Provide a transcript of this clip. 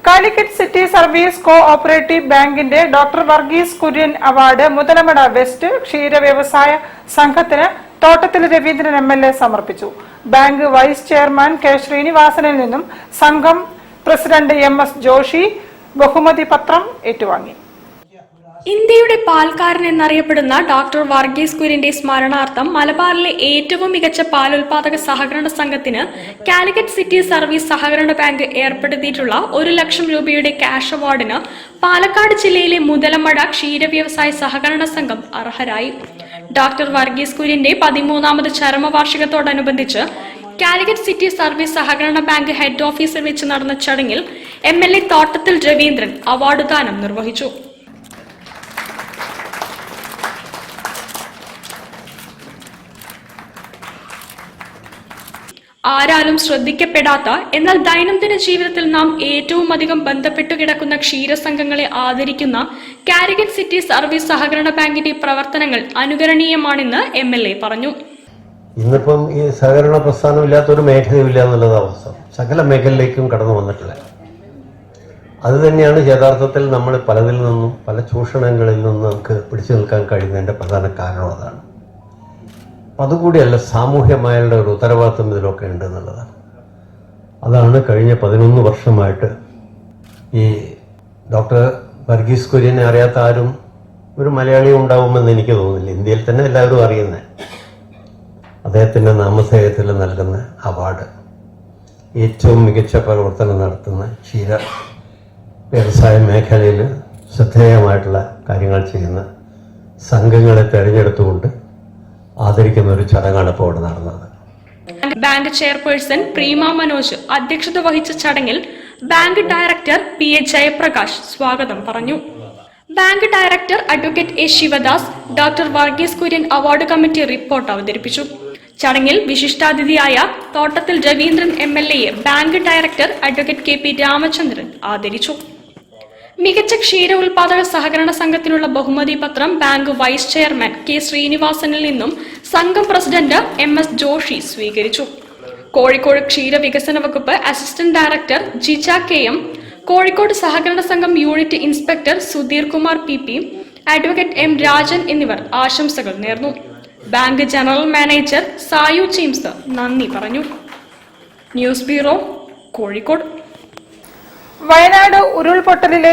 Calicut city service co-operative ബാങ്കിന്റെ doctor Varghese Kurian award Muthalamada west ക്ഷീര വ്യവസായ സംഘത്തിന് തോട്ടത്തിൽ രവീന്ദ്രൻ MLA സമർപ്പിച്ചു. ബാങ്ക് വൈസ് ചെയർമാൻ കെ ശ്രീനിവാസനിൽ നിന്നും സംഘം പ്രസിഡന്റ് MS ജോഷി ബഹുമതി പത്രം ഏറ്റുവാങ്ങി. ഇന്ത്യയുടെ പാൽക്കാരൻ എന്നറിയപ്പെടുന്ന ഡോക്ടർ വർഗീസ് കുര്യന്റെ സ്മരണാർത്ഥം മലബാറിലെ ഏറ്റവും മികച്ച പാലുൽപാദക സഹകരണ സംഘത്തിന് കാലിക്കറ്റ് സിറ്റി സർവീസ് സഹകരണ ബാങ്ക് ഏർപ്പെടുത്തിയിട്ടുള്ള 1 ലക്ഷം രൂപയുടെ ക്യാഷ് അവാർഡിന് പാലക്കാട് ജില്ലയിലെ മുതലമട ക്ഷീര വ്യവസായ സഹകരണ സംഘം അർഹരായി. ഡോക്ടർ വർഗീസ് കുര്യന്റെ 13ാമത് ചരമവാർഷികത്തോടനുബന്ധിച്ച് കാലിക്കറ്റ് സിറ്റി സർവീസ് സഹകരണ ബാങ്ക് ഹെഡ് ഓഫീസിൽ വെച്ച് നടന്ന ചടങ്ങിൽ MLA തോട്ടത്തിൽ രവീന്ദ്രൻ അവാർഡ് ദാനം നിർവഹിച്ചു. ആരാലും ശ്രദ്ധിക്കപ്പെടാത്ത എന്നാൽ ദൈനംദിന ജീവിതത്തിൽ നാം ഏറ്റവും അധികം ബന്ധപ്പെട്ടു കിടക്കുന്ന ക്ഷീരസംഘങ്ങളെ ആദരിക്കുന്ന കാലിക്കറ്റ് സിറ്റി സർവീസ് സഹകരണ ബാങ്കിന്റെ പ്രവർത്തനങ്ങൾ അനുകരണീയമാണെന്ന് MLA പറഞ്ഞു. ഇന്നിപ്പം ഈ സഹകരണ പ്രസ്ഥാനം ഇല്ലാത്തൊരു മേഖലയില്ല എന്നുള്ളത് അവസ്ഥ സകല മേഖലയിലേക്കും കടന്നു വന്നിട്ടില്ല. അത് തന്നെയാണ് യഥാർത്ഥത്തിൽ നമ്മൾ പലതിൽ നിന്നും പല ചൂഷണങ്ങളിൽ നിന്നും നമുക്ക് പിടിച്ചു നിൽക്കാൻ കഴിയുന്നതിൻ്റെ പ്രധാന കാരണം അതാണ്. അതുകൂടിയല്ല, സാമൂഹ്യമായുള്ള ഒരു ഉത്തരവാദിത്വം ഇതിലൊക്കെ ഉണ്ട് എന്നുള്ളതാണ്. അതാണ് കഴിഞ്ഞ 11 വർഷമായിട്ട് ഈ ഡോക്ടർ വർഗീസ് കുര്യനെ അറിയാത്ത ആരും ഒരു മലയാളി ഉണ്ടാവുമെന്ന് എനിക്ക് തോന്നുന്നില്ല. ഇന്ത്യയിൽ തന്നെ എല്ലാവരും അറിയുന്നത് അദ്ദേഹത്തിൻ്റെ നാമധേയത്തിൽ നൽകുന്ന അവാർഡ് ഏറ്റവും മികച്ച പ്രവർത്തനം നടത്തുന്ന ക്ഷീര വ്യവസായ മേഖലയിൽ ശ്രദ്ധേയമായിട്ടുള്ള കാര്യങ്ങൾ ചെയ്യുന്ന സംഘങ്ങളെ തിരഞ്ഞെടുത്തുകൊണ്ട് ആദരിക്കുന്ന ഒരു ചടങ്ങാണ് ഇപ്പോൾ ഇവിടെ നടന്നത്. ബാങ്ക് ചെയർപേഴ്സൺ പ്രീമ മനോജ് അധ്യക്ഷത വഹിച്ച ചടങ്ങിൽ ബാങ്ക് ഡയറക്ടർ PA ജയപ്രകാശ് സ്വാഗതം പറഞ്ഞു. Bank director advocate A Sivadas doctor Varghese Kurian award committee report അവതരിപ്പിച്ചു. ചടങ്ങിൽ വിശിഷ്ടാതിഥിയായ Thottathil Raveendran MLA bank director advocate KP Ramachandran ആദരിച്ചു. മികച്ച ക്ഷീര ഉൽപാദക സഹകരണ സംഘത്തിനുള്ള ബഹുമതി പത്രം ബാങ്ക് വൈസ് ചെയർമാൻ K ശ്രീനിവാസനിൽ നിന്നും സംഘം പ്രസിഡന്റ് MS ജോഷി സ്വീകരിച്ചു. കോഴിക്കോട് ക്ഷീര വികസന വകുപ്പ് assistant director Jija KM, Kozhikode സഹകരണ സംഘം unit inspector Sudheer Kumar PP, advocate M Rajan എന്നിവർ ആശംസകൾ നേർന്നു. Bank general manager Sayu James നന്ദി പറഞ്ഞു. News bureau, Kozhikode. വയനാട് ഉരുൾപൊട്ടലിലെ